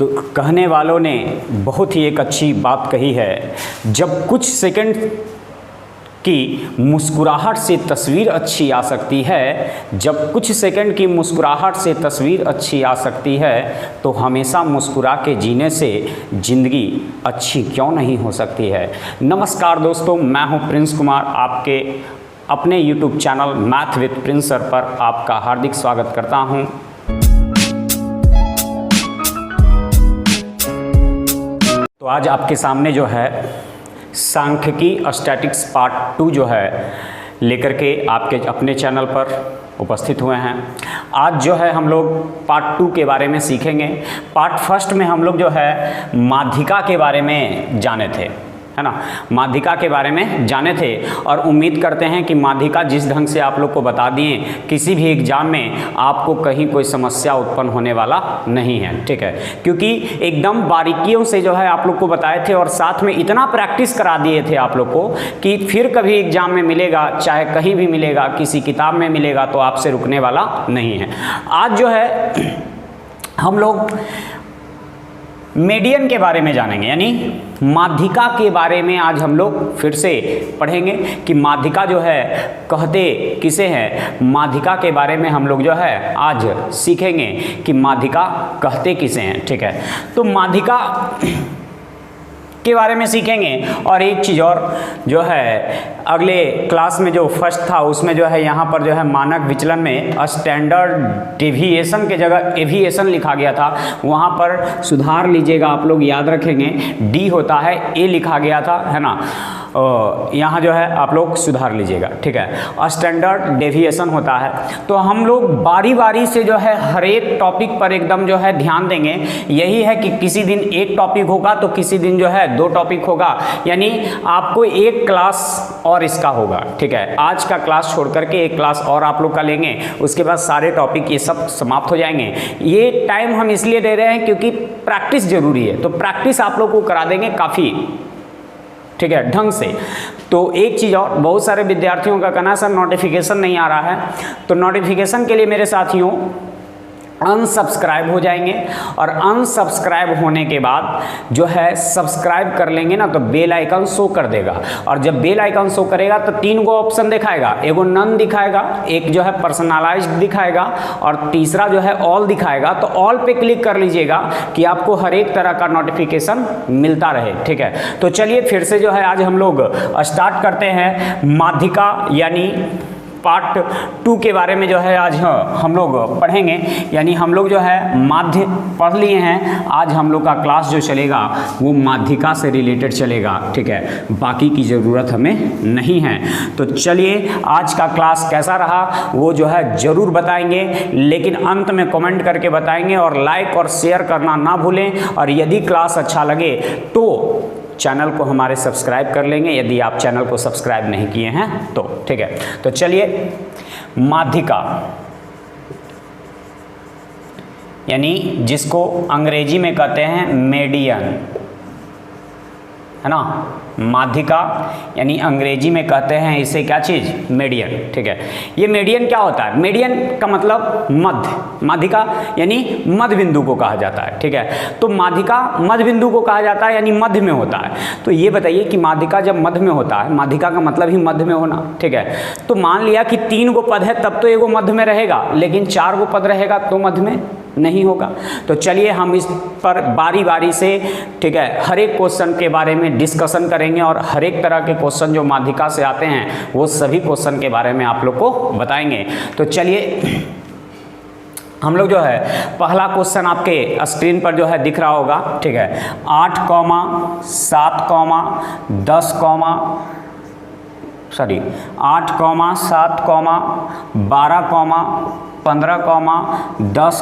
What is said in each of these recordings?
कहने वालों ने बहुत ही एक अच्छी बात कही है, जब कुछ सेकंड की मुस्कुराहट से तस्वीर अच्छी आ सकती है, जब कुछ सेकंड की मुस्कुराहट से तस्वीर अच्छी आ सकती है, तो हमेशा मुस्कुरा के जीने से ज़िंदगी अच्छी क्यों नहीं हो सकती है। नमस्कार दोस्तों, मैं हूं प्रिंस कुमार, आपके अपने YouTube channel math with Prince sir पर आपका हार्दिक स्वागत करता हूं। तो आज आपके सामने जो है सांख्यिकी स्टैटिक्स पार्ट 2 जो है लेकर के आपके अपने चैनल पर उपस्थित हुए हैं। आज जो है हम लोग पार्ट 2 के बारे में सीखेंगे। पार्ट फर्स्ट में हम लोग जो है माध्यिका के बारे में जाने थे, है ना, माध्यिका के बारे में जाने थे और उम्मीद करते हैं कि माध्यिका जिस ढंग से आप लोग को बता दिए, किसी भी एग्जाम में आपको कहीं कोई समस्या उत्पन्न होने वाला नहीं है, ठीक है, क्योंकि एकदम बारीकियों से जो है आप लोग को बताए थे और साथ में इतना प्रैक्टिस करा दिए थे आप लोग को कि फिर कभी एग्जाम में मिलेगा, चाहे कहीं भी मिलेगा, किसी किताब में मिलेगा, तो आपसे रुकने वाला नहीं है। आज जो है हम लोग मीडियन के बारे में जानेंगे, यानी माध्यिका के बारे में आज हम लोग फिर से पढ़ेंगे कि माध्यिका जो है कहते किसे हैं। माध्यिका के बारे में हम लोग जो है आज सीखेंगे कि माध्यिका कहते किसे हैं, ठीक है। तो माध्यिका के बारे में सीखेंगे और एक चीज़ और जो है अगले क्लास में जो फर्स्ट था उसमें जो है यहाँ पर जो है मानक विचलन में स्टैंडर्ड डेविएशन के जगह एविएशन लिखा गया था, वहाँ पर सुधार लीजिएगा, आप लोग याद रखेंगे डी होता है, ए लिखा गया था, है ना, यहाँ जो है आप लोग सुधार लीजिएगा, ठीक है। स्टैंडर्ड डेविएशन होता है। तो हम लोग बारी बारी से जो है हर एक टॉपिक पर एकदम जो है ध्यान देंगे। यही है कि किसी दिन एक टॉपिक होगा तो किसी दिन जो है 2 टॉपिक होगा, यानी आपको एक क्लास और इसका होगा, ठीक है। आज का क्लास छोड़ करके एक क्लास और आप लोग का लेंगे, उसके बाद सारे टॉपिक ये सब समाप्त हो जाएंगे। ये टाइम हम इसलिए दे रहे हैं क्योंकि प्रैक्टिस जरूरी है, तो प्रैक्टिस आप लोग को करा देंगे काफ़ी, ठीक है, ढंग से। तो एक चीज़ और, बहुत सारे विद्यार्थियों का कहना है सर नोटिफिकेशन नहीं आ रहा है, तो नोटिफिकेशन के लिए मेरे साथियों अनसब्सक्राइब हो जाएंगे और अनसब्सक्राइब होने के बाद जो है सब्सक्राइब कर लेंगे ना तो बेल आइकन शो कर देगा, और जब बेल आइकन शो करेगा तो 3 गो ऑप्शन दिखाएगा, एगो नन दिखाएगा, एक जो है पर्सनलाइज्ड दिखाएगा और तीसरा जो है ऑल दिखाएगा। तो ऑल पे क्लिक कर लीजिएगा कि आपको हर एक तरह का नोटिफिकेशन मिलता रहे, ठीक है। तो चलिए फिर से जो है आज हम लोग स्टार्ट करते हैं माध्यिका यानी पार्ट 2 के बारे में जो है आज हम लोग पढ़ेंगे, यानी हम लोग जो है माध्य पढ़ लिए हैं। आज हम लोग का क्लास जो चलेगा वो माध्यिका से रिलेटेड चलेगा, ठीक है, बाकी की ज़रूरत हमें नहीं है। तो चलिए आज का क्लास कैसा रहा वो जो है ज़रूर बताएंगे, लेकिन अंत में कमेंट करके बताएंगे और लाइक और शेयर करना ना भूलें। और यदि क्लास अच्छा लगे तो चैनल को हमारे सब्सक्राइब कर लेंगे, यदि आप चैनल को सब्सक्राइब नहीं किए हैं तो, ठीक है। तो चलिए माध्यिका यानी जिसको अंग्रेजी में कहते हैं मीडियन, है ना, माध्यिका यानी अंग्रेजी में कहते हैं इसे क्या चीज़, मीडियन, ठीक है। ये मीडियन क्या होता है, मीडियन का मतलब मध्य, माध्यिका यानी मध्य बिंदु को कहा जाता है, ठीक है। तो माध्यिका मध्य बिंदु को कहा जाता है यानी मध्य में होता है। तो ये बताइए कि माध्यिका जब मध्य में होता है, माध्यिका का मतलब ही मध्य में होना, ठीक है। तो मान लिया कि 3 गो पद है तब तो एगो मध्य में रहेगा, लेकिन 4 गो पद रहेगा तो मध्य में नहीं होगा। तो चलिए हम इस पर बारी बारी से, ठीक है, हर एक क्वेश्चन के बारे में डिस्कशन करेंगे और हर एक तरह के क्वेश्चन जो माध्यिका से आते हैं वो सभी क्वेश्चन के बारे में आप लोग को बताएंगे। तो चलिए हम लोग जो है पहला क्वेश्चन आपके स्क्रीन पर जो है दिख रहा होगा, ठीक है, 8, 7, 10, 8, 7, 12, 15, 10,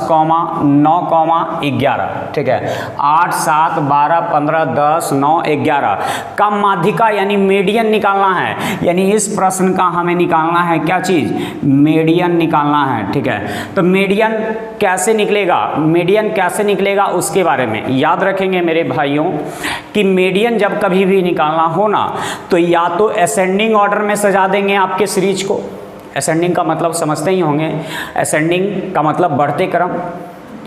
9, 11, ठीक है। 8, 7, 12, 15, 10, 9, 11 का माध्यिका यानी मीडियन निकालना है, यानी इस प्रश्न का हमें निकालना है क्या चीज़, मीडियन निकालना है, ठीक है। तो मीडियन कैसे निकलेगा, मीडियन कैसे निकलेगा उसके बारे में याद रखेंगे मेरे भाइयों कि मीडियन जब कभी भी निकालना हो ना तो या तो असेंडिंग ऑर्डर में सजा देंगे आपके सीरीज को। असेंडिंग का मतलब समझते ही होंगे, असेंडिंग का मतलब बढ़ते क्रम,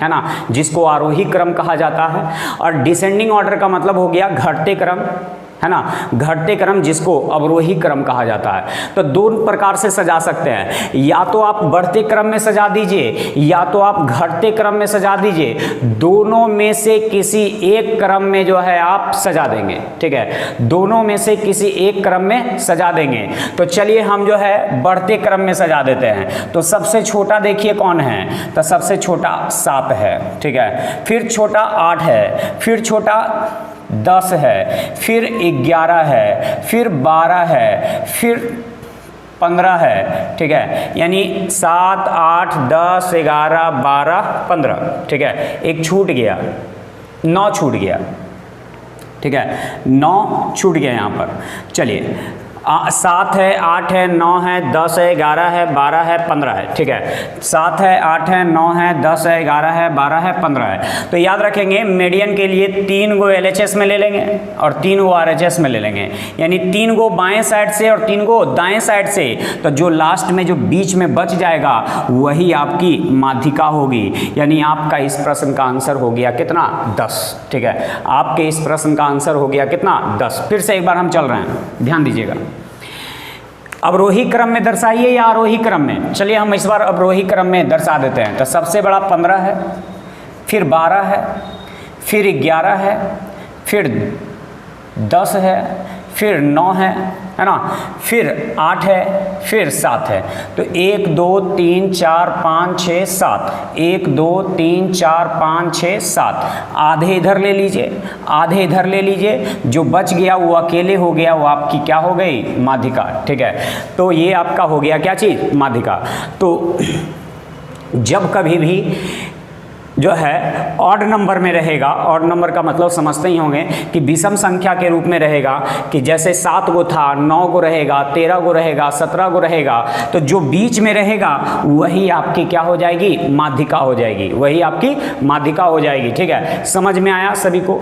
है ना, जिसको आरोही क्रम कहा जाता है। और डिसेंडिंग ऑर्डर का मतलब हो गया घटते क्रम, है ना, घटते क्रम जिसको अवरोही क्रम कहा जाता है। तो दो प्रकार से सजा सकते हैं, या तो आप बढ़ते क्रम में सजा दीजिए या तो आप घटते क्रम में सजा दीजिए, दोनों में से किसी एक क्रम में जो है आप सजा देंगे, ठीक है, दोनों में से किसी एक क्रम में सजा देंगे। तो चलिए हम जो है बढ़ते क्रम में सजा देते हैं। तो सबसे छोटा देखिए कौन है, तो सबसे छोटा 7 है, ठीक है, फिर छोटा 8 है, फिर छोटा 10 है, फिर 11 है, फिर 12 है, फिर 15 है, ठीक है, यानी 7, 8, 10, 11, 12, 15, ठीक है, एक छूट गया, 9 छूट गया, ठीक है, 9 छूट गया यहाँ पर। चलिए 7 है, 8 है, 9 है, 10 है, 11 है, 12 है, 15 है, ठीक है, 7 है, 8 है, 9 है, 10 है, 11 है, 12 है, 15 है। तो याद रखेंगे मीडियन के लिए 3 गो LHS में ले लेंगे और 3 गो RHS में ले लेंगे, यानी 3 गो बाएं साइड से और 3 गो दाएं साइड से। तो जो लास्ट में जो बीच में बच जाएगा वही आपकी माध्यिका होगी, यानी आपका इस प्रश्न का आंसर हो गया कितना, 10, ठीक है, आपके इस प्रश्न का आंसर हो गया कितना, 10। फिर से एक बार हम चल रहे हैं, ध्यान दीजिएगा। अवरोही क्रम में दर्शाइए या आरोही क्रम में, चलिए हम इस बार अवरोही क्रम में दर्शा देते हैं। तो सबसे बड़ा 15 है, फिर 12 है, फिर 11 है, फिर 10 है, फिर 9 है ना, फिर 8 है, फिर 7 है। तो 1 2 3 4 5 6 7, 1 2 3 4 5 6 7, आधे इधर ले लीजिए, आधे इधर ले लीजिए, जो बच गया वो अकेले हो गया, वो आपकी क्या हो गई, माध्यिका, ठीक है। तो ये आपका हो गया क्या चीज़, माध्यिका। तो जब कभी भी जो है ऑड नंबर में रहेगा, ऑड नंबर का मतलब समझते ही होंगे कि विषम संख्या के रूप में रहेगा, कि जैसे 7 गो था, 9 गो रहेगा, 13 गो रहेगा, 17 गो रहेगा, तो जो बीच में रहेगा वही आपकी क्या हो जाएगी, माध्यिका हो जाएगी, वही आपकी माध्यिका हो जाएगी, ठीक है। समझ में आया सभी को,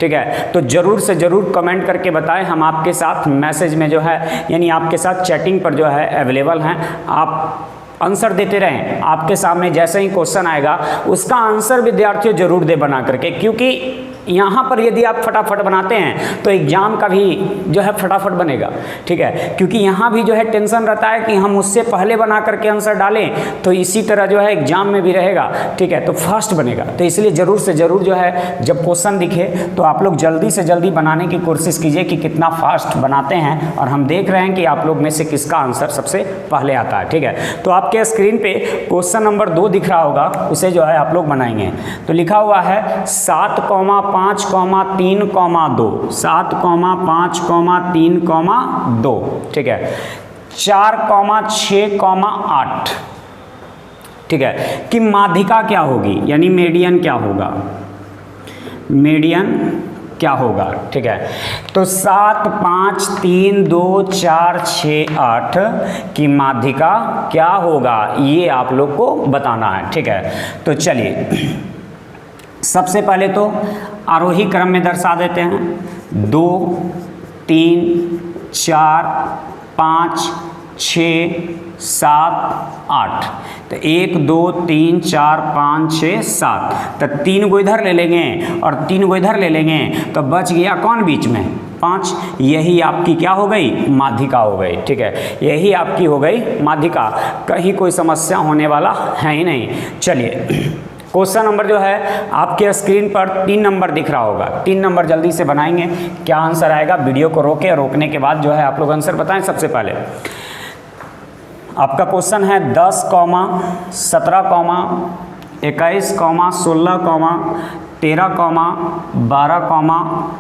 ठीक है। तो ज़रूर से ज़रूर कमेंट करके बताएं, हम आपके साथ मैसेज में जो है यानी आपके साथ चैटिंग पर जो है अवेलेबल हैं, आप आंसर देते रहें। आपके सामने जैसे ही क्वेश्चन आएगा उसका आंसर विद्यार्थियों जरूर दे बना करके, क्योंकि यहाँ पर यदि आप फटाफट बनाते हैं तो एग्जाम का भी जो है फटाफट बनेगा, ठीक है, क्योंकि यहाँ भी जो है टेंशन रहता है कि हम उससे पहले बना करके आंसर डालें, तो इसी तरह जो है एग्जाम में भी रहेगा, ठीक है, तो फास्ट बनेगा। तो इसलिए ज़रूर से ज़रूर जो है जब क्वेश्चन दिखे तो आप लोग जल्दी से जल्दी बनाने की कोशिश कीजिए कि कितना फास्ट बनाते हैं, और हम देख रहे हैं कि आप लोग में से किसका आंसर सबसे पहले आता है, ठीक है। तो आपके स्क्रीन पे क्वेश्चन नंबर 2 दिख रहा होगा, उसे जो है आप लोग बनाएंगे। तो लिखा हुआ है 7, 5, 3, 2, 7, 5, 3, 2, ठीक है, 4, 6, 8, ठीक है, कि माध्यिका क्या होगी, यानी मीडियन क्या होगा, मीडियन क्या होगा, ठीक है। तो 7, 5, 3, 2, 4, 6, 8 की माध्यिका क्या होगा, ये आप लोग को बताना है, ठीक है। तो चलिए सबसे पहले तो आरोही क्रम में दर्शा देते हैं, 2, 3, 4, 5, 6, 7, 8। तो 1 2 3 4 5 6 7, तो 3 गो इधर ले लेंगे और 3 गो इधर ले लेंगे, तो बच गया कौन बीच में, 5। यही आपकी क्या हो गई, माध्यिका हो गई, ठीक है, यही आपकी हो गई माध्यिका। कहीं कोई समस्या होने वाला है ही नहीं। चलिए क्वेश्चन नंबर जो है आपके स्क्रीन पर 3 नंबर दिख रहा होगा, 3 नंबर जल्दी से बनाएंगे। क्या आंसर आएगा, वीडियो को रोके, रोकने के बाद जो है आप लोग आंसर बताएं। सबसे पहले आपका क्वेश्चन है 10, 17, 21, 16, 13, 12,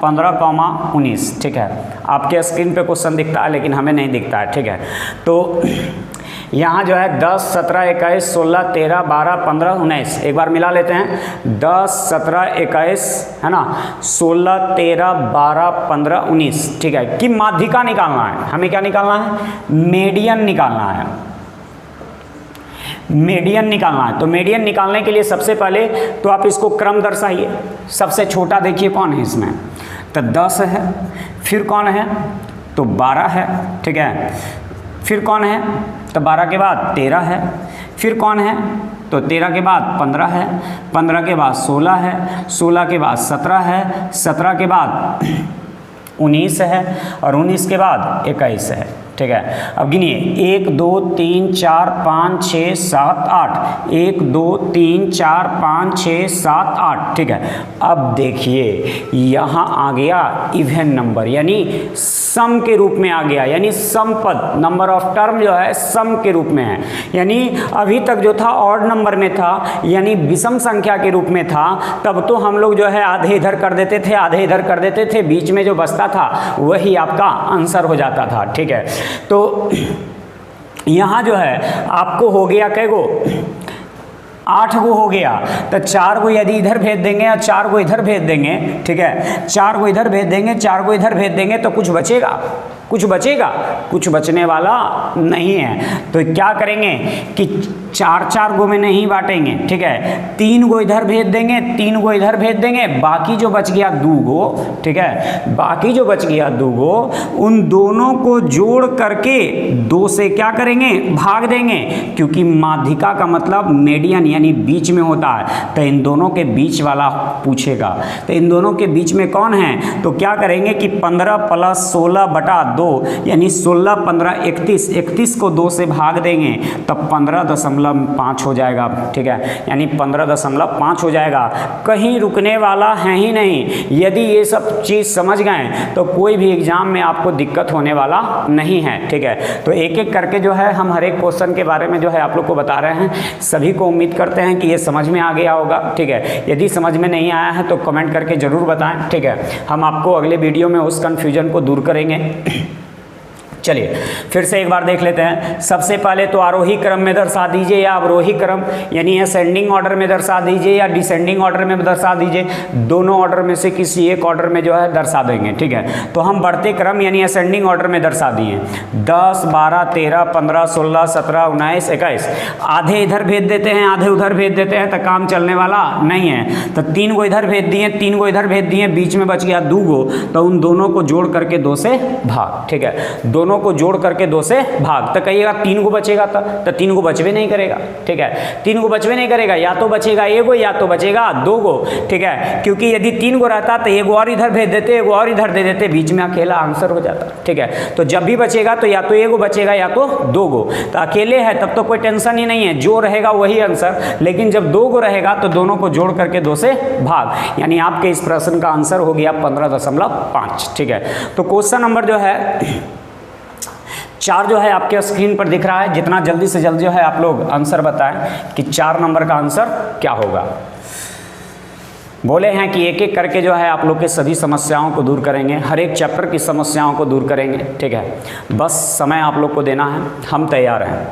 15, 19, ठीक है। आपके स्क्रीन पे क्वेश्चन दिखता है लेकिन हमें नहीं दिखता है, ठीक है। तो यहाँ जो है 10, 17, 21, 16, 13, 12, 15, 19, एक बार मिला लेते हैं, 10, 17, 21 है ना, 16, 13, 12, 15, 19, ठीक है, कि माध्यिका निकालना है। हमें क्या निकालना है, मीडियन निकालना है, मीडियन निकालना है। तो मीडियन निकालने के लिए सबसे पहले तो आप इसको क्रम दर्शाइए। सबसे छोटा देखिए कौन है इसमें, तो 10 है, फिर कौन है, तो 12 है, ठीक है, फिर कौन है, तो 12 के बाद 13 है, फिर कौन है, तो 13 के बाद 15 है, 15 के बाद 16 है, 16 के बाद 17 है, 17 के बाद 19 है और 19 के बाद 21 है। ठीक है, अब गिनिए 1 2 3 4 5 6 7 8, 1 2 3 4 5 6 7 8। ठीक है, अब देखिए यहाँ आ गया इवन नंबर यानी सम के रूप में आ गया, यानी सम पद, नंबर ऑफ टर्म जो है सम के रूप में है। यानी अभी तक जो था ऑड नंबर में था, यानी विषम संख्या के रूप में था, तब तो हम लोग जो है आधे इधर कर देते थे, आधे इधर कर देते थे, बीच में जो बचता था वही आपका आंसर हो जाता था। ठीक है, तो यहाँ जो है आपको हो गया कै गो, 8 गो हो गया, तो 4 गो यदि इधर भेज देंगे और 4 गो इधर भेज देंगे, ठीक है, 4 गो इधर भेज देंगे, 4 गो इधर भेज देंगे तो कुछ बचेगा, कुछ बचेगा, कुछ बचने वाला नहीं है। तो क्या करेंगे कि 4 गो में नहीं बांटेंगे। ठीक है, 3 गो इधर भेज देंगे, 3 गो इधर भेज देंगे, बाकी जो बच गया 2 गो, ठीक है, बाकी जो बच गया 2 गो, उन दोनों को जोड़ करके 2 से क्या करेंगे, भाग देंगे, क्योंकि माध्यिका का मतलब मीडियन यानी बीच में होता है, तो इन दोनों के बीच वाला पूछेगा। तो इन दोनों के बीच में कौन है, तो क्या करेंगे कि 15 + 16 बटा 2 यानी 16 15 31, 31 को 2 से भाग देंगे तब 15.5 हो जाएगा। ठीक है, यानी 15.5 हो जाएगा। कहीं रुकने वाला है ही नहीं। यदि ये सब चीज़ समझ गए तो कोई भी एग्जाम में आपको दिक्कत होने वाला नहीं है। ठीक है, तो एक एक करके जो है हम हर एक क्वेश्चन के बारे में जो है आप लोग को बता रहे हैं। सभी को उम्मीद करते हैं कि ये समझ में आ गया होगा। ठीक है, यदि समझ में नहीं आया है तो कमेंट करके ज़रूर बताएं। ठीक है, हम आपको अगले वीडियो में उस कन्फ्यूजन को दूर करेंगे। चलिए फिर से एक बार देख लेते हैं। सबसे पहले तो आरोही क्रम में दर्शा दीजिए या अवरोही क्रम यानी असेंडिंग ऑर्डर में दर्शा दीजिए या डिसेंडिंग ऑर्डर में दर्शा दीजिए। दोनों ऑर्डर में से किसी एक ऑर्डर में जो है दर्शा देंगे। ठीक है, तो हम बढ़ते क्रम यानी असेंडिंग ऑर्डर में दर्शा दिए 10 12 13 15 16 17 19 21। आधे इधर भेज देते हैं, आधे उधर भेज देते हैं तो काम चलने वाला नहीं है। तो 3 गो इधर भेज दिए, 3 गो इधर भेज दिए, बीच में बच गया 2 गो, तो उन दोनों को जोड़ करके 2 से भाग। ठीक है, दोनों को जोड़ करके 2 से भाग। तो कहिएगा 3 गो बचेगा, तो 3 गो बचबे नहीं करेगा। ठीक है, 3 गो बचबे नहीं करेगा, या तो बचेगा 1 गो या तो बचेगा 2 गो। ठीक है, क्योंकि यदि 3 गो रहता तो 1 और इधर भेज देते, 1 और इधर दे देते, बीच में अकेला आंसर हो जाता। ठीक है, तो जब भी बचेगा तो या तो 1 गो बचेगा या तो 2 गो। तो अकेले है तब तो कोई टेंशन ही नहीं है, जो रहेगा वही आंसर। लेकिन जब 2 गो रहेगा तो दोनों को जोड़ करके 2 से भाग, यानी आपके इस प्रश्न का आंसर हो गया 15.5। ठीक है, तो क्वेश्चन नंबर जो है 4 जो है आपके स्क्रीन पर दिख रहा है। जितना जल्दी से जल्दी जो है आप लोग आंसर बताएं कि 4 नंबर का आंसर क्या होगा। बोले हैं कि एक एक करके जो है आप लोग के सभी समस्याओं को दूर करेंगे, हर एक चैप्टर की समस्याओं को दूर करेंगे। ठीक है, बस समय आप लोग को देना है, हम तैयार हैं।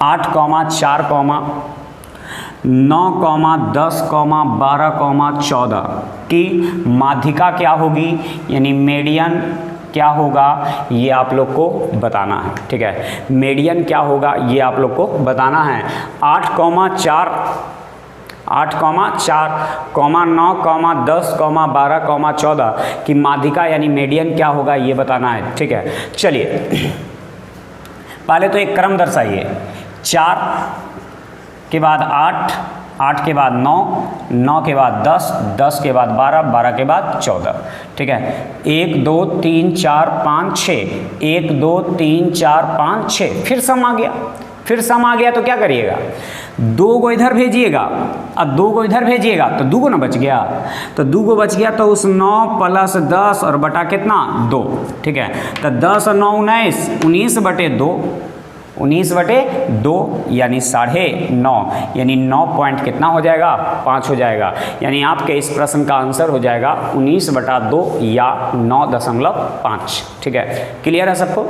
8, 4, 9, 10, 12, 14 की माध्यिका क्या होगी यानी मीडियन क्या होगा ये आप लोग को बताना है। ठीक है, मीडियन क्या होगा ये आप लोग को बताना है। 8, 4, 9, 10, 12, 14 की माध्यिका यानी मीडियन क्या होगा ये बताना है। ठीक है, चलिए पहले तो एक क्रम दर्शाइए। 4 के बाद 8, 8 के बाद 9, 9 के बाद 10, 10 के बाद 12, 12 के बाद 14। ठीक है, 1 2 3 4 5 6, 1 2 3 4 5 6, फिर सम आ गया। फिर सम आ गया तो क्या करिएगा, 2 गो इधर भेजिएगा और 2 गो इधर भेजिएगा तो 2 गो ना बच गया। तो 2 गो बच गया तो उस 9 + 10 और बटा कितना 2। ठीक है, तो 10 और 9 19, 19 बटे 2, 19 बटे 2 यानी 9.5, यानी 9 पॉइंट कितना हो जाएगा 5 हो जाएगा। यानी आपके इस प्रश्न का आंसर हो जाएगा 19/2 या 9.5। ठीक है, क्लियर है सबको।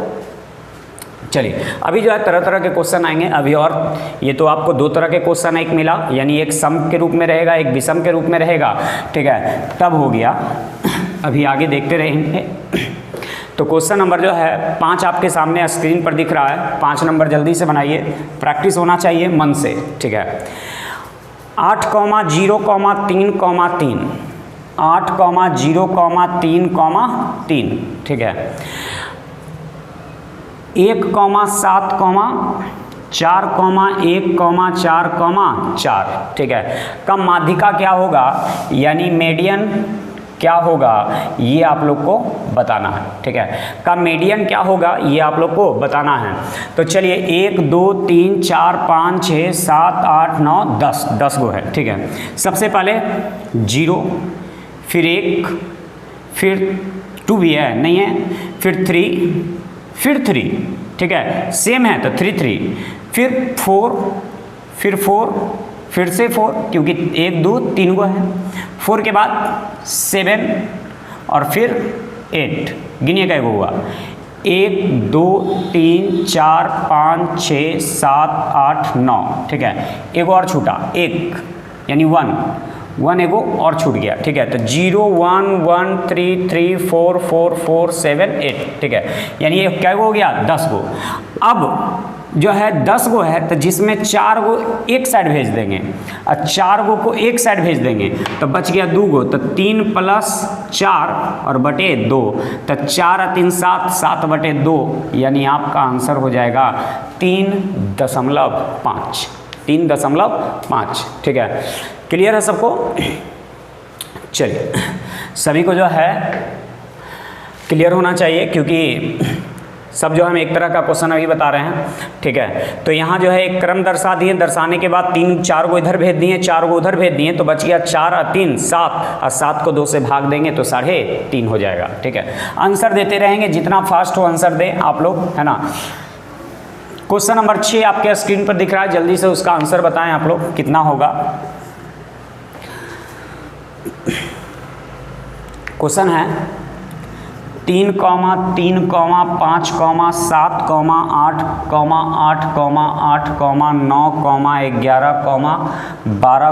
चलिए अभी जो है तरह तरह के क्वेश्चन आएंगे अभी, और ये तो आपको 2 तरह के क्वेश्चन एक मिला, यानी एक सम के रूप में रहेगा, एक विषम के रूप में रहेगा। ठीक है, तब हो गया। अभी आगे देखते रहेंगे। तो क्वेश्चन नंबर जो है 5 आपके सामने स्क्रीन पर दिख रहा है। 5 नंबर जल्दी से बनाइए, प्रैक्टिस होना चाहिए मन से। ठीक है, 8, 0, 3, 3, 8, 0, 3, 3। ठीक है, 1, 7, 4,1,4,4, ठीक है। का माध्यिका क्या होगा यानी मीडियन क्या होगा ये आप लोग को बताना है, ठीक है। का मीडियन क्या होगा ये आप लोग को बताना है। तो चलिए 1 2 3 4 5 6 7 8 9 10, 10 गो है, ठीक है। सबसे पहले 0, फिर 1, फिर 2 भी है नहीं है, फिर 3, फिर 3, ठीक है, सेम है तो 3 3, फिर 4, फिर 4, फिर से 4 क्योंकि 1 2 3 गो है, 4 के बाद 7 और फिर 8, गिनिए कै गो हुआ 1 2 3 4 5 6 7 8 9, ठीक है। एक और छूटा 1 यानी 1 एगो और छूट गया, ठीक है। तो 0 1 1 3 3 4 4 4 7 8, ठीक है, यानी ये क्या हो गया 10 गो। अब जो है 10 गो है तो जिसमें 4 गो एक साइड भेज देंगे और 4 गो को एक साइड भेज देंगे तो बच गया 2 गो, तो 3 + 4 और बटे 2, तो 4 और 3 7, 7 बटे 2, यानी आपका आंसर हो जाएगा 3.5, 3.5, ठीक है। क्लियर है सबको? चलिए सभी को जो है क्लियर होना चाहिए क्योंकि सब जो हम एक तरह का क्वेश्चन अभी बता रहे हैं, ठीक है। तो यहाँ जो है एक क्रम दर्शा दिए, दर्शाने के बाद 3 4 गो इधर भेज दिए, 4 गो उधर भेज दिए, तो बच गया 4 और 3 7, और 7 को 2 से भाग देंगे तो 3.5 हो जाएगा, ठीक है। आंसर देते रहेंगे, जितना फास्ट हो आंसर दें आप लोग, है ना। क्वेश्चन नंबर 6 आपके स्क्रीन पर दिख रहा है, जल्दी से उसका आंसर बताएं आप लोग कितना होगा। क्वेश्चन है 3, 3, 5, 7, 8, 8, 8, 9, 11, 12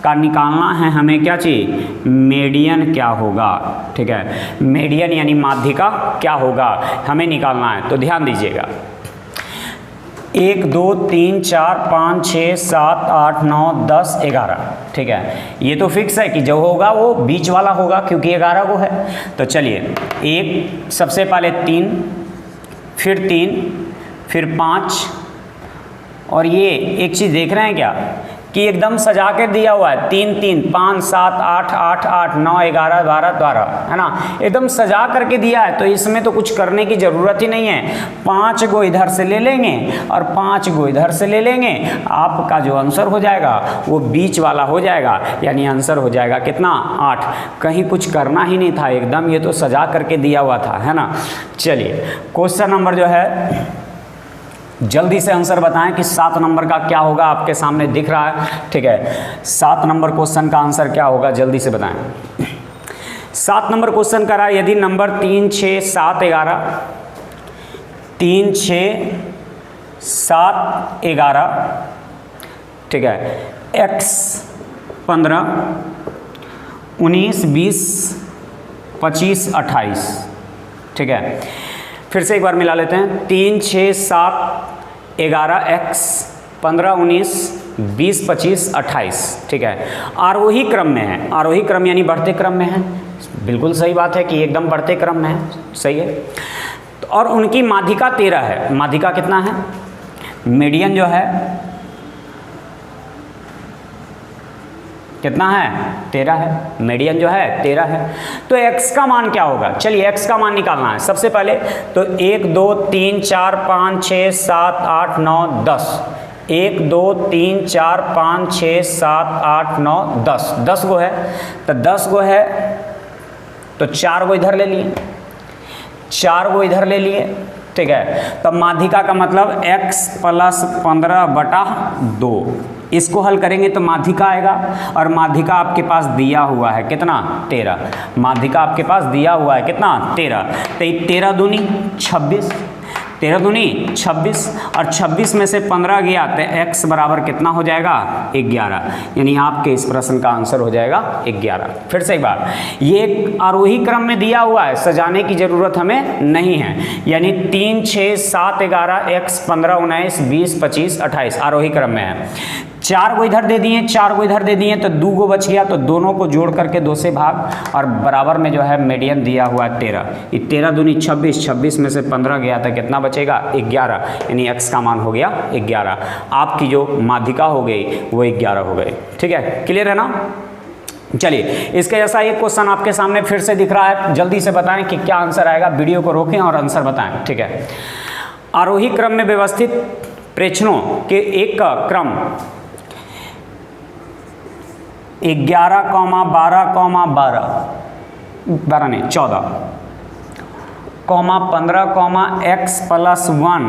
का निकालना है हमें। क्या चाहिए? मीडियन क्या होगा, ठीक है। मीडियन यानी माध्यिका क्या होगा हमें निकालना है, तो ध्यान दीजिएगा। 1 2 3 4 5 6 7 8 9 10 11, ठीक है। ये तो फिक्स है कि जो होगा वो बीच वाला होगा क्योंकि 11 को है। तो चलिए 1 सबसे पहले 3, फिर 3, फिर 5, और ये एक चीज़ देख रहे हैं क्या कि एकदम सजा के दिया हुआ है 3 3 5 7 8 8 8 9 11 12 12, है ना, एकदम सजा करके दिया है। तो इसमें तो कुछ करने की ज़रूरत ही नहीं है, 5 गो इधर से ले लेंगे और 5 गो इधर से ले लेंगे, आपका जो आंसर हो जाएगा वो बीच वाला हो जाएगा, यानी आंसर हो जाएगा कितना 8। कहीं कुछ करना ही नहीं था, एकदम ये तो सजा करके दिया हुआ था, है ना। चलिए क्वेश्चन नंबर जो है जल्दी से आंसर बताएं कि 7 नंबर का क्या होगा, आपके सामने दिख रहा है, ठीक है। 7 नंबर क्वेश्चन का आंसर क्या होगा जल्दी से बताएं। 7 नंबर क्वेश्चन का रहा यदि नंबर 3 6 7 11, 3 6 7 11, ठीक है, x 15 19 20 25 28, ठीक है। फिर से एक बार मिला लेते हैं, 3 6 7 11 x 15 19 20 25 28, ठीक है। आरोही क्रम में है, आरोही क्रम यानी बढ़ते क्रम में है, बिल्कुल सही बात है कि एकदम बढ़ते क्रम में है, सही है। और उनकी माध्यिका 13 है। माध्यिका कितना है? मीडियन जो है कितना है? 13 है। मीडियन जो है 13 है। तो x का मान क्या होगा? चलिए x का मान निकालना है सबसे पहले। तो 1 2 3 4 5 6 7 8 9 10, 1 2 3 4 5 6 7 8 9 10, 10 गो है। तो 10 गो है तो 4 गो इधर ले लिए, 4 गो इधर ले लिए, ठीक है। तब माध्यिका का मतलब x + 15/2, इसको हल करेंगे तो माध्यिका आएगा, और माध्यिका आपके पास दिया हुआ है कितना? 13। माध्यिका आपके पास दिया हुआ है कितना? 13। तो 13 दूनी 26, 13 दूनी 26, और 26 में से 15 गया तो x बराबर कितना हो जाएगा? 11, यानी आपके इस प्रश्न का आंसर हो जाएगा 11। फिर से एक बार, ये एक आरोही क्रम में दिया हुआ है, सजाने की ज़रूरत हमें नहीं है, यानी 3 6 7 11 x 15 19 20 25 28 आरोही क्रम में है। 4 को इधर दे दिए, 4 को इधर दे दिए, तो 2 को बच गया, तो दोनों को जोड़ करके 2 से भाग, और बराबर में जो है मीडियन दिया हुआ है 13। ये 13 दूनी 26, 26 में से 15 गया था, कितना बचेगा 11, यानी x का मान हो गया 11। आपकी जो माध्यिका हो गई वो 11 हो गई। ठीक है, क्लियर है ना। चलिए, इसके जैसा एक क्वेश्चन आपके सामने फिर से दिख रहा है, जल्दी से बताएं कि क्या आंसर आएगा। वीडियो को रोकें और आंसर बताएं। ठीक है, आरोही क्रम में व्यवस्थित प्रेक्षणों के एक का क्रम 11, 12, 12 नहीं 14, 15, x + 1,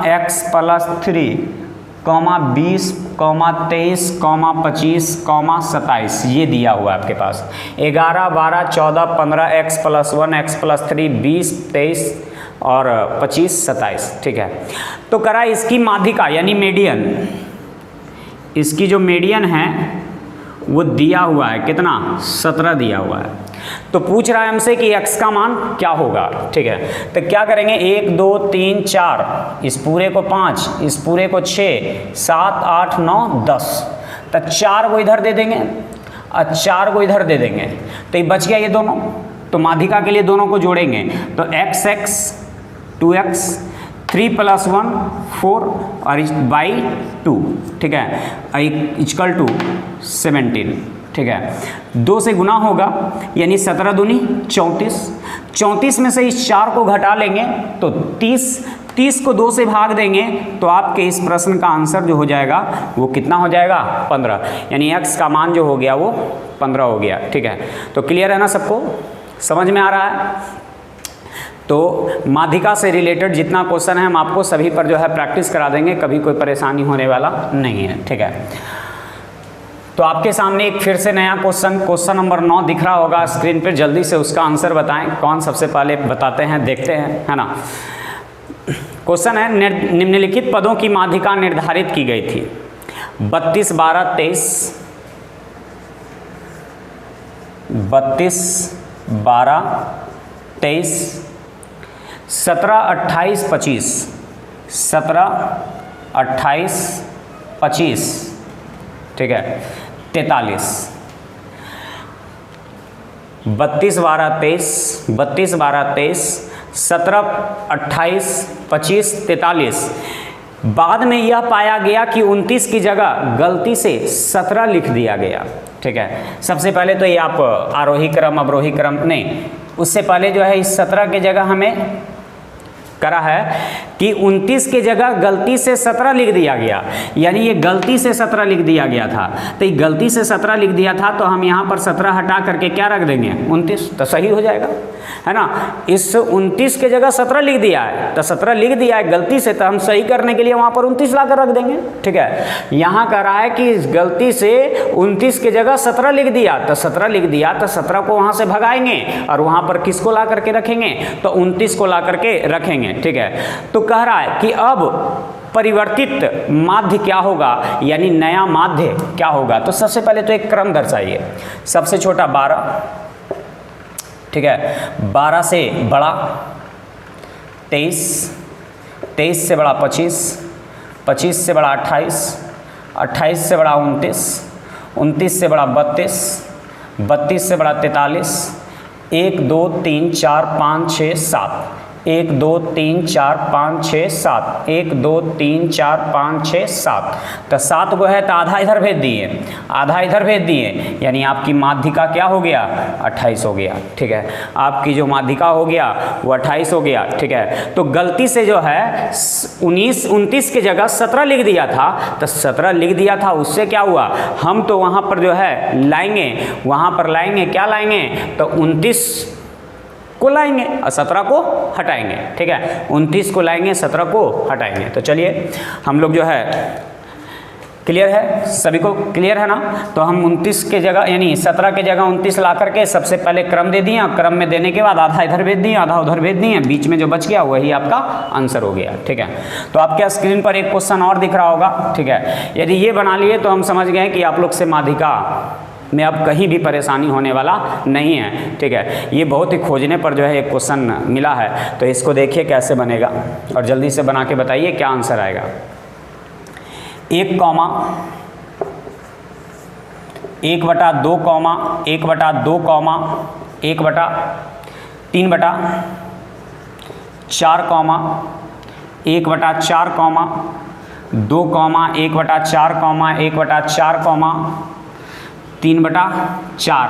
x + 3, 20, 23, 25, 27, ये दिया हुआ है आपके पास। 11, 12, 14, 15, x + 1, x + 3, 20, 23 और 25, 27। ठीक है, तो करा इसकी माध्यिका यानी मीडियन, इसकी जो मीडियन है वो दिया हुआ है, कितना 17 दिया हुआ है। तो पूछ रहा है हमसे कि x का मान क्या होगा। ठीक है, तो क्या करेंगे, 1, 2, 3, 4, इस पूरे को 5, इस पूरे को 6, 7, 8, 9, 10, तो 4 को इधर दे देंगे और 4 को इधर दे देंगे, तो ये बच गया ये दोनों। तो माध्यिका के लिए दोनों को जोड़ेंगे, तो x 2x, 3 + 1 4 और बाई 2। ठीक है, इक्वल टू 17। ठीक है, 2 से गुना होगा, यानी 17 दूनी 34, 34 में से इस 4 को घटा लेंगे तो 30, 30 को 2 से भाग देंगे तो आपके इस प्रश्न का आंसर जो हो जाएगा वो कितना हो जाएगा 15, यानी x का मान जो हो गया वो 15 हो गया। ठीक है, तो क्लियर है ना, सबको समझ में आ रहा है। तो माध्यिका से रिलेटेड जितना क्वेश्चन है हम आपको सभी पर जो है प्रैक्टिस करा देंगे, कभी कोई परेशानी होने वाला नहीं है। ठीक है, तो आपके सामने एक फिर से नया क्वेश्चन नंबर 9 दिख रहा होगा स्क्रीन पर, जल्दी से उसका आंसर बताएं, कौन सबसे पहले बताते हैं देखते हैं, है ना। क्वेश्चन है, निम्नलिखित पदों की माध्यिका निर्धारित की गई थी। 32, 12, 23, 32, 12, 23, 17, 28, 25, 17, 28, 25, ठीक है, 43, 32, 12, 23, 32, 12, 23, 17, 28, 25, 43। बाद में यह पाया गया कि 29 की जगह गलती से 17 लिख दिया गया। ठीक है, सबसे पहले तो ये आप आरोही क्रम अवरोही क्रम नहीं, उससे पहले जो है इस 17 की जगह हमें करा है कि 29 की जगह गलती से 17 लिख दिया गया, यानी ये गलती से 17 लिख दिया गया था। तो ये गलती से 17 लिख दिया था तो हम यहाँ पर 17 हटा करके क्या रख देंगे 29, तो सही हो जाएगा, है ना। इस 29 की जगह 17 लिख दिया है, तो 17 लिख दिया है गलती से, तो हम सही करने के लिए वहाँ पर 29 ला कर रख देंगे। ठीक है, यहाँ कह रहा है कि गलती से 29 की जगह 17 लिख दिया, तो 17 लिख दिया तो 17 को वहाँ से भगाएंगे और वहाँ पर किसको ला करके रखेंगे, तो 29 को ला करके रखेंगे। ठीक है, तो कह रहा है कि अब परिवर्तित माध्य क्या होगा, यानी नया माध्य क्या होगा। तो सबसे पहले तो एक क्रम दर्शाइए। सबसे छोटा 12, ठीक है, 12 से बड़ा 23, 23 से बड़ा 25, 25 से बड़ा 28, 28 से बड़ा 29, 29 से बड़ा 32, 32 से बड़ा 43, 1 2 3 4 5 6 7, 1 2 3 4 5 6 7, 1 2 3 4 5 6 7, तो 7 को है तो आधा इधर भेज दिए, आधा इधर भेज दिए, यानी आपकी माध्यिका क्या हो गया 28 हो गया। ठीक है, आपकी जो माध्यिका हो गया वो 28 हो गया। ठीक है, तो गलती से जो है 29 की जगह 17 लिख दिया था, तो 17 लिख दिया था, उससे क्या हुआ, हम तो वहाँ पर जो है लाएंगे, वहाँ पर लाएंगे, क्या लाएंगे, तो 29 को लाएंगे और 17 को हटाएंगे। ठीक है, 29 को लाएंगे, 17 को हटाएंगे। तो चलिए हम लोग जो है, क्लियर है, सभी को क्लियर है ना। तो हम 29 के जगह यानी 17 के जगह 29 ला करके सबसे पहले क्रम दे दिए, क्रम में देने के बाद आधा इधर भेज दिए, आधा उधर भेज दिए, बीच में जो बच गया वही आपका आंसर हो गया। ठीक है, तो आपके स्क्रीन पर एक क्वेश्चन और दिख रहा होगा। ठीक है, यदि ये बना लिए तो हम समझ गए कि आप लोग से माध्यिका में अब कहीं भी परेशानी होने वाला नहीं है। ठीक है, ये बहुत ही खोजने पर जो है एक क्वेश्चन मिला है, तो इसको देखिए कैसे बनेगा और जल्दी से बना के बताइए क्या आंसर आएगा। 1, 1/2 comma 1/2 comma 1/3/4 comma 1/4 comma 2 comma 1/4 comma 1/4 comma 3/4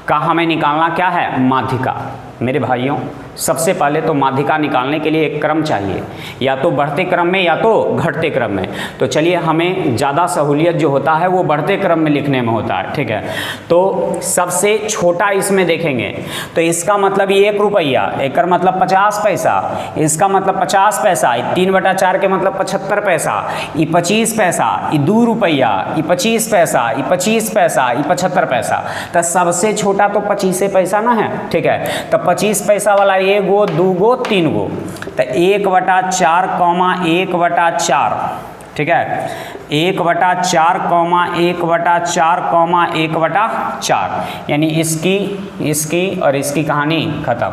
का हमें निकालना क्या है? माध्यिका। मेरे भाइयों, सबसे पहले तो माध्यिका निकालने के लिए एक क्रम चाहिए, या तो बढ़ते क्रम में या तो घटते क्रम में। तो चलिए, हमें ज़्यादा सहूलियत जो होता है वो बढ़ते क्रम में लिखने में होता है, ठीक है। तो सबसे छोटा इसमें देखेंगे तो इसका मतलब ये 1 रुपया, एक मतलब 50 पैसा, इसका मतलब 50 पैसा, 3/4 के मतलब 75 पैसा, ये 25 पैसा, ये 2 रुपया, ये 25 पैसा, ये 25 पैसा, ये 75 पैसा। तो सबसे छोटा तो 25 पैसा ना है, ठीक है। तो 25 पैसा वाला 1 गो 2 गो 3 गो, तो 1/4 कॉमा 1/4, ठीक है। 1/4 कॉमा 1/4 कॉमा 1/4, यानी इसकी और इसकी कहानी खत्म।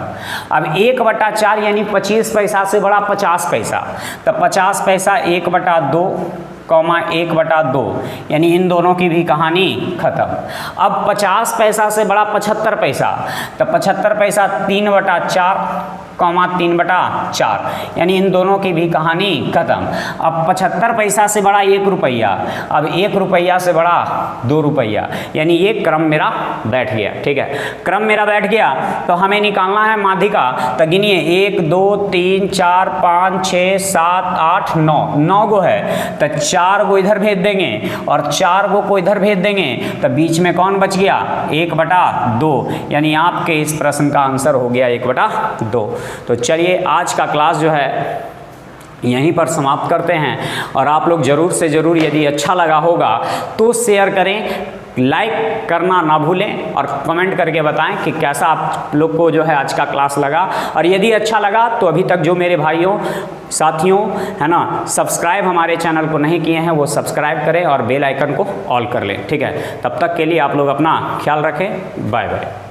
अब 1/4 यानी 25 पैसा से बड़ा 50 पैसा, तो 50 पैसा 1/2 कॉमा 1/2, यानी इन दोनों की भी कहानी खत्म। अब 50 पैसा से बड़ा 75 पैसा, तो 75 पैसा 3/4 कॉमा 3/4, यानी इन दोनों की भी कहानी खत्म। अब 75 पैसा से बड़ा 1 रुपया, अब 1 रुपया से बड़ा 2 रुपया, यानी ये क्रम मेरा बैठ गया, ठीक है। क्रम मेरा बैठ गया तो हमें निकालना है माध्यिका। तो गिनिए 1 2 3 4 5 6 7 8 9, 9 गो है, तो 4 गो इधर भेज देंगे और 4 गो को इधर भेज देंगे, तो बीच में कौन बच गया? 1/2, यानी आपके इस प्रश्न का आंसर हो गया 1/2। तो चलिए, आज का क्लास जो है यहीं पर समाप्त करते हैं, और आप लोग ज़रूर से ज़रूर, यदि अच्छा लगा होगा तो शेयर करें, लाइक करना ना भूलें, और कमेंट करके बताएं कि कैसा आप लोग को जो है आज का क्लास लगा। और यदि अच्छा लगा तो अभी तक जो मेरे भाइयों साथियों है ना सब्सक्राइब हमारे चैनल को नहीं किए हैं वो सब्सक्राइब करें और बेल आइकन को ऑल कर लें, ठीक है। तब तक के लिए आप लोग अपना ख्याल रखें। Bye bye.